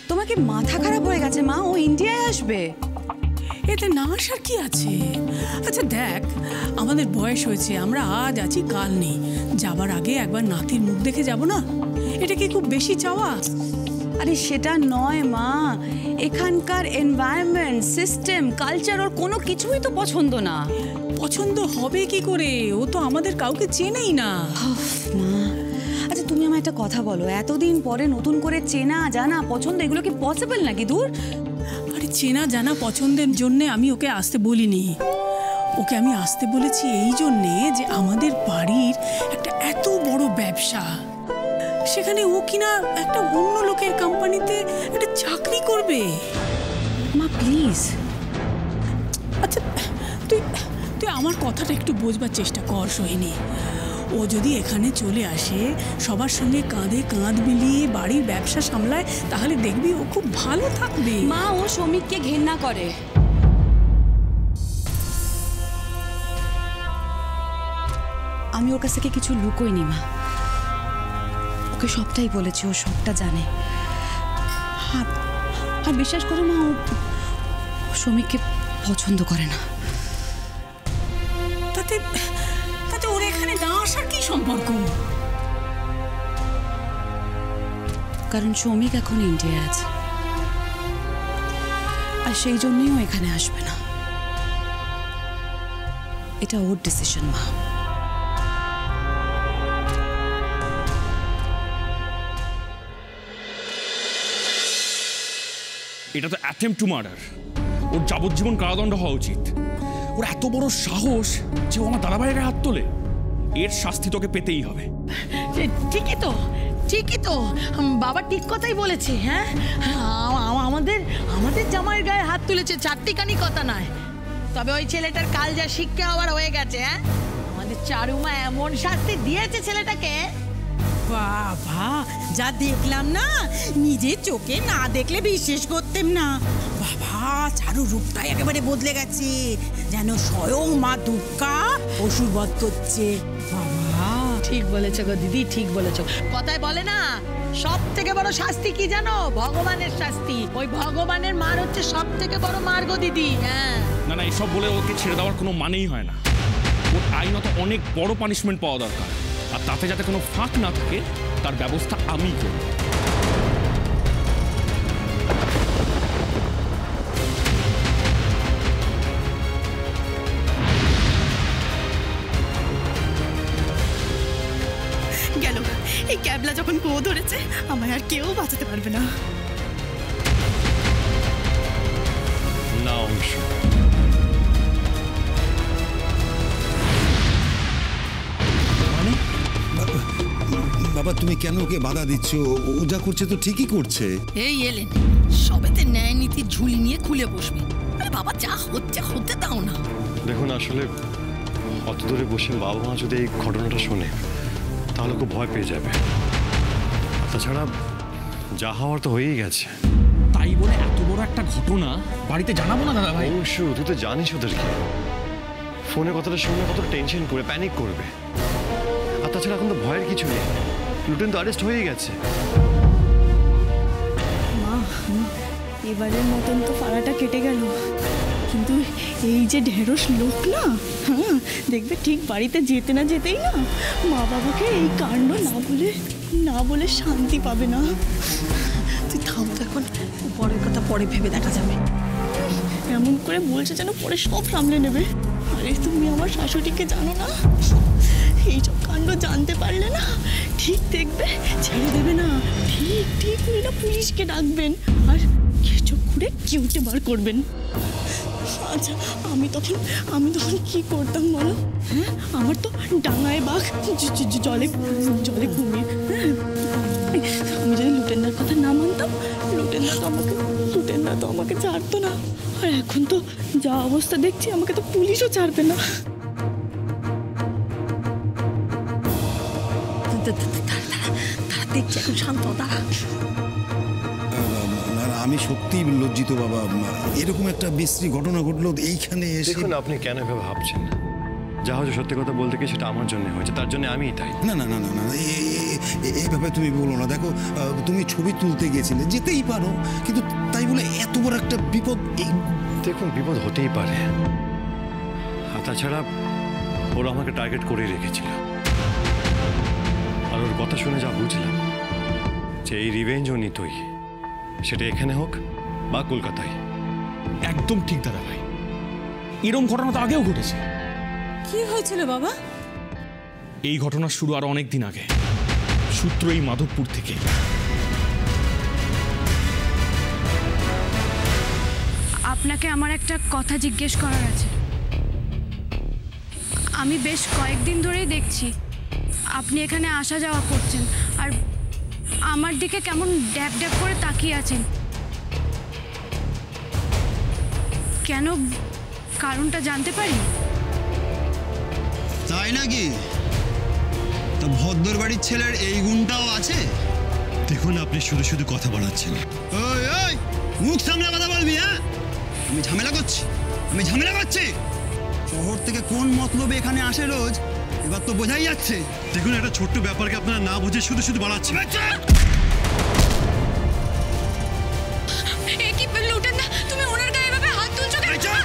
তোমার কি মাথা খারাপ হয়ে গেছে মা? ও ইন্ডিয়ায় আসবে। এতে না আসার কি আছে? আচ্ছা দেখ, আমাদের বয়স হয়েছে, আমরা আজ আছি কাল নেই। যাবার আগে একবার নাতির মুখ দেখে যাব না? এটা কি খুব বেশি চাওয়া? আরে সেটা নয় মা, এখানকার এনভায়রনমেন্ট, সিস্টেম, কালচার ওর কোনো কিছুই তো পছন্দ না। পছন্দ হবে কি করে? ও তো আমাদের কাউকে চেনেই না। মা আচ্ছা তুমি আমার একটা কথা বলো, এতদিন পরে নতুন করে চেনা জানা পছন্দ এগুলো কি পসিবল নাকি? দূর। আরে চেনা জানা পছন্দের জন্যে আমি ওকে আসতে বলিনি। ওকে আমি আসতে বলেছি এই জন্যে যে আমাদের বাড়ির একটা এত বড় ব্যবসা, সেখানে ও কিনা একটা অন্য লোকের কোম্পানিতে একটা চাকরি করবে। মা প্লিজ। আচ্ছা তুই তুই আমার কথাটা একটু বোঝবার চেষ্টা কর সোহিনী। ও যদি এখানে চলে আসে, সবার সঙ্গে কাঁধে কাঁধ মিলিয়ে বাড়ির ব্যবসা সামলায়, তাহলে দেখবি ও খুব ভালো থাকবে। মা ও শ্রমিককে ঘেন্না করে। আমি ওর কাছ থেকে কিছু লুকোইনি মা, ওকে সবটাই বলেছি, ও সবটা জানে। আর বিশ্বাস করো মা, ও শ্রমিককে পছন্দ করে না। তাতে তাতে ওর এখানে না আসার কি সম্পর্ক? কারণ শ্রমিক এখন ইন্ডিয়ায় আছে, আর সেই জন্যই ও এখানে আসবে না। এটা ওর ডিসিশন মা। এটা তো অ্যাটেম্পট টু মার্ডার। ওর যাবজ্জীবন কারাদণ্ড হওয়া উচিত। ওর এত বড় সাহস যে ও আমার দাদাভাইয়ের হাত তোলে, এর শাস্তি তোকে পেতেই হবে। ঠিকই তো, ঠিকই তো, বাবা ঠিক কথাই বলেছে। হ্যাঁ, আমাদের জামাইয়ের গায়ে হাত তুলেছে, চারটিখানি কথা নয়। তবে ওই ছেলেটার কাল যা শিক্ষা হওয়ার হয়ে গেছে। হ্যাঁ, আমাদের চারুমা এমন শাস্তি দিয়েছে ছেলেটাকে, বাবা যা দেখলাম না, নিজের চোখে না দেখলে বিশ্বাস করতেম না। বাবা চারুর রূপটাই একেবারে বদলে গেছে, যেন স্বয়ং মা দুর্গা অসুর বধ করছে। বাবা ঠিক বলেছ গো দিদি, ঠিক বলেছ। কথায় বলে না, সব থেকে বড় শাস্তি কি জানো? ভগবানের শাস্তি। ওই ভগবানের মার হচ্ছে সব থেকে বড় মার গো দিদি। হ্যাঁ না না, এসব বলে ওকে ছেড়ে দেওয়ার কোনো মানেই হয় না। ওর আইনত অনেক বড় পানিশমেন্ট পাওয়া দরকার, আর তাতে যাতে কোনো ফাঁক না থাকে তার ব্যবস্থা আমি করব। গেল, এই ক্যাবলা যখন গো ধরেছে, আমায় আর কেউ বাঁচাতে পারবে না। না অংশ, বাবা তুমি কেন ওকে বাধা দিচ্ছ? ও যা করছে তো ঠিকই করছে। এই এলেন, সবেতে ন্যায় নীতির ঝুলি নিয়ে খুলে বসবে। আরে বাবা যা হচ্ছে হতে দাও না। দেখুন আসলে অত দূরে বসে বাবা মা যদি এই ঘটনাটা শোনে তাহলে খুব ভয় পেয়ে যাবে। তাছাড়া যা হওয়ার তো হয়েই গেছে। তাই বলে এত বড় একটা ঘটনা বাড়িতে জানাবো না দাদা ভাই? অবশ্যই, তুই তো জানিস ওদেরকে। ফোনে কথাটা শুনে কত টেনশন করে প্যানিক করবে। আর তাছাড়া এখন তো ভয়ের কিছু নেই, লুটেন তো অ্যারেস্ট হয়ে গেছে। মা এবারের মতন তো পাড়াটা কেটে গেল, কিন্তু এই যে ঢেঁড়স লোক না, হ্যাঁ দেখবে ঠিক বাড়িতে যেতে না যেতেই না মা বাবাকে এই কাণ্ড না বলে শান্তি পাবে না। তুই থাম তো, এখন পরের কথা পরে ভেবে দেখা যাবে। এমন করে বলছে যেন পরে সব সামলে নেবে। আরে তুমি আমার শাশুড়িকে জানো না, এইসব কাণ্ড জানতে পারলে না ঠিক দেখবে ছেড়ে দেবে না। ঠিক উনি না পুলিশকে ডাকবেন আর কিছু করে কেউটে বার করবেন। আচ্ছা আমি তখন কি করতাম বলো? হ্যাঁ আমার তো ডাঙায় বাঘ, জলে ঘুমিয়ে। আমি যদি লুটেনদার কথা না মানতাম, লুটেনদা তো আমাকে ছাড়তো না। আর এখন তো যা অবস্থা দেখছি, আমাকে তো পুলিশও ছাড়বে না। দেখছি এখন শান্ত দাঁড়া। আমি সত্যি লজ্জিত বাবা, এরকম একটা বিশ্রী ঘটনা ঘটলো এইখানে এসে। দেখুন আপনি কেন এভাবে ভাবছেন? যা হচ্ছে সত্যি কথা বলতে কি সেটা আমার জন্য হয়েছে, তার জন্য আমিই তাই। না না না না না, এভাবে তুমি বলো না। দেখো তুমি ছবি তুলতে গেছিলে, যেতেই পারো, কিন্তু তাই বলে এত বড় একটা বিপদ। দেখুন, বিপদ হতেই পারে, আর তাছাড়া ওরা আমাকে টার্গেট করেই রেখেছিল। আর ওর কথা শুনে যা বুঝলাম যে এই রিভেঞ্জ ও নিতই, সেটা এখানে হোক বা কলকাতায়। একদম ঠিক দাদা ভাই, এরকম ঘটনা তো আগেও ঘটেছে। কি হয়েছিল বাবা? এই ঘটনার শুরু আরো অনেক দিন আগে, সূত্র এই মাধবপুর থেকে। আপনাকে আমার একটা কথা জিজ্ঞেস করার আছে। আমি বেশ কয়েকদিন ধরেই দেখছি আপনি এখানে আসা যাওয়া করছেন, আর আমার দিকে কেমন ড্যাব ড্যাব করে তাকিয়ে আছেন। কেন, কারণটা জানতে পারি? তাই নাকি? তো ভদ্র বাড়ির ছেলের এই গুণটাও আছে? দেখুন, আপনি শুধু শুধু কথা বাড়াচ্ছেন। ওই ওই, মুখ সামনে কথা বলবি। হ্যাঁ, আমি ঝামেলা করছি, আমি ঝামেলা করছি। শহর থেকে কোন মতলবে এখানে আসে রোজ, এবার তো বোঝাই যাচ্ছে। দেখুন, একটা ছোট্ট ব্যাপারকে আপনারা না বুঝে শুধু শুধু বাড়াচ্ছেন। লুটেন না, তুমি ওনার গায়ে এভাবে হাত তুলছো কেন? চল।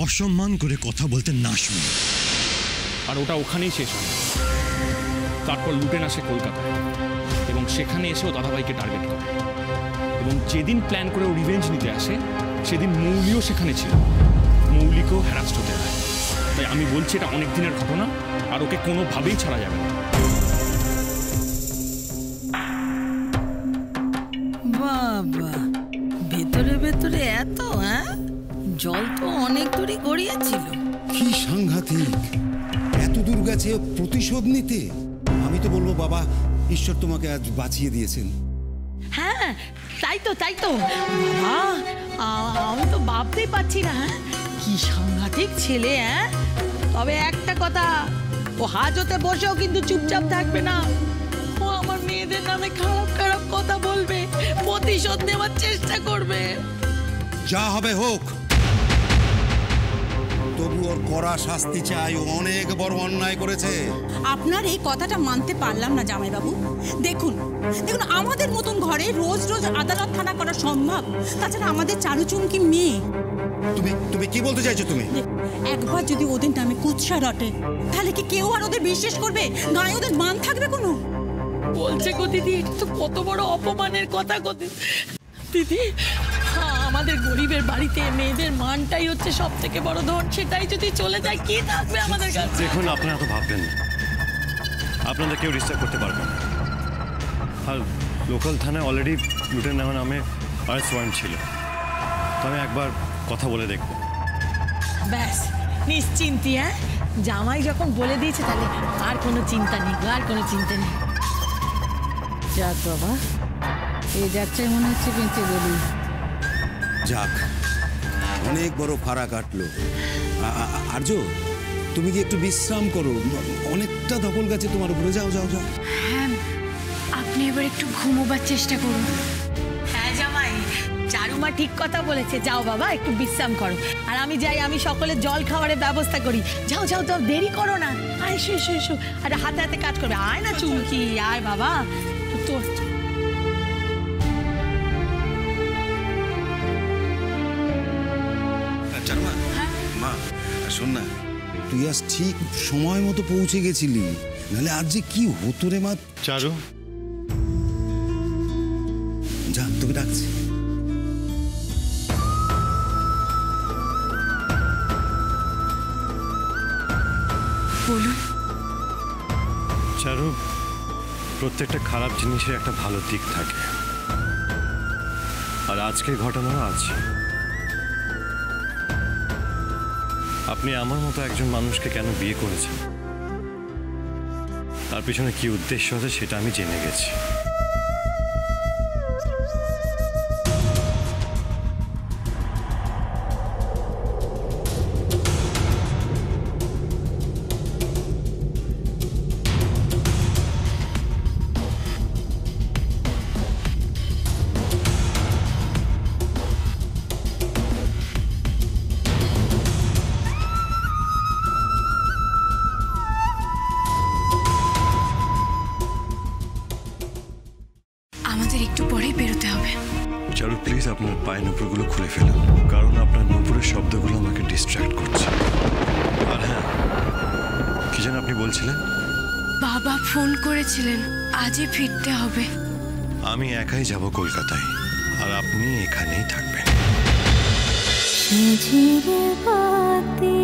অসম্মান করে কথা বলতে না শুনি। আর ওটা ওখানেই শেষ হয়। তারপর লুটেন আসে কলকাতায় এবং সেখানে এসেও দাদাভাইকে টার্গেট করে। এবং যেদিন প্ল্যান করে ও রিভেঞ্জ নিতে আসে, সেদিন মৌলিও সেখানে ছিল। মৌলিকেও হ্যারাস্ট হতে হয়। তাই আমি বলছি এটা অনেক দিনের ঘটনা, আর ওকে কোনোভাবেই ছাড়া যাবে না। বাবা, ভেতরে ভেতরে এত, হ্যাঁ? জল তো অনেক দূরই গড়িয়েছিল। কি সাংঘাতিক! এত দূর গেছে প্রতিশোধ নিতে। আমি তো বলবো বাবা, ঈশ্বর তোমাকে আজ বাঁচিয়ে দিয়েছেন। হ্যাঁ, তাই তো তাই তো বাবা, আমি তো ভাবতেই পারছি না। হ্যাঁ, কি সাংঘাতিক ছেলে। হ্যাঁ, তবে একটা কথা, ও হাজতে বসেও কিন্তু চুপচাপ থাকবে না। ও আমার মেয়েদের নামে খারাপ খারাপ কথা বলবে, প্রতিশোধ নেওয়ার চেষ্টা করবে। যা হবে হোক, তবু ওর কড়া শাস্তি চাই। ও অনেক বড় অন্যায় করেছে। আপনার এই কথাটা মানতে পারলাম না জামাইবাবু। দেখুন দেখুন, আমাদের মতন ঘরে রোজ রোজ আদালত থানা করা সম্ভব? তাছাড়া আমাদের চারুচুমকি মেয়ে। তুমি কি বলতে চাইছো? তুমি একবার যদি ওদের নামে কুৎসা রটে, তাহলে কি কেউ আর ওদের বিশ্বাস করবে? গায়ে ওদের মান থাকবে কোনো? বলছে গো দিদি, এটা তো কত বড় অপমানের কথা গো দিদি। আমাদের গরিবের বাড়িতে মেয়েদের মানটাই হচ্ছে সব থেকে বড় ধন। সেটাই যদি চলে যায়, কি থাকবে আমাদের কাছে? দেখুন, আপনারা তো ভাববেন না, আপনাদের কেউ ডিস্টার্ব করতে পারবে না। আর লোকাল থানায় অলরেডি লুটেন নামে অ্যারেস্ট ওয়ারেন্ট ছিল। তো আমি একবার কথা বলে দেখব। ব্যাস, নিশ্চিন্তি। হ্যাঁ, জামাই যখন বলে দিয়েছে, তাহলে আর কোনো চিন্তা নেই, আর কোনো চিন্তা নেই। যাক বাবা, এই যাত্রায় মনে হচ্ছে বেঁচে গেলি। যাক, অনেক বড় ফাড়া কাটলো। আর্য, তুমি কি একটু বিশ্রাম করো? অনেকটা ধকল গেছে তোমার উপরে। যাও যাও যাও। হ্যাঁ, আপনি এবার একটু ঘুমোবার চেষ্টা করুন। হ্যাঁ জামাই, চারুমা ঠিক কথা বলেছে। যাও বাবা, একটু বিশ্রাম করো। আর আমি যাই, আমি সকলের জল খাওয়ারের ব্যবস্থা করি। যাও যাও যাও, দেরি করো না। আয়, এসো এসো এসো। আরে হাতে হাতে কাজ করবে। আয় না চুমকি, আয় বাবা। তোর মা, শোন না, তুই আজ ঠিক সময় মতো পৌঁছে গেছিলি, নাহলে আজ যে কি হতো রে মা। চারু, যা, তোকে ডাকছি। বলুন। চারু, প্রত্যেকটা খারাপ জিনিসের একটা ভালো দিক থাকে, আর আজকের ঘটনাও আছে। আপনি আমার মতো একজন মানুষকে কেন বিয়ে করেছেন, তার পিছনে কি উদ্দেশ্য আছে সেটা আমি জেনে গেছি। আমাদের একটু পরেই বেরোতে হবে। চারু প্লিজ আপনার পায়ের নুপুরগুলো খুলে ফেলুন, কারণ আপনার নুপুরের শব্দগুলো আমাকে ডিস্ট্র্যাক্ট করছে। আর হ্যাঁ, কি যেন আপনি বলছিলেন? বাবা ফোন করেছিলেন, আজই ফিরতে হবে। আমি একাই যাব কলকাতায়, আর আপনি এখানেই থাকবেন। ঝিঝির বাতি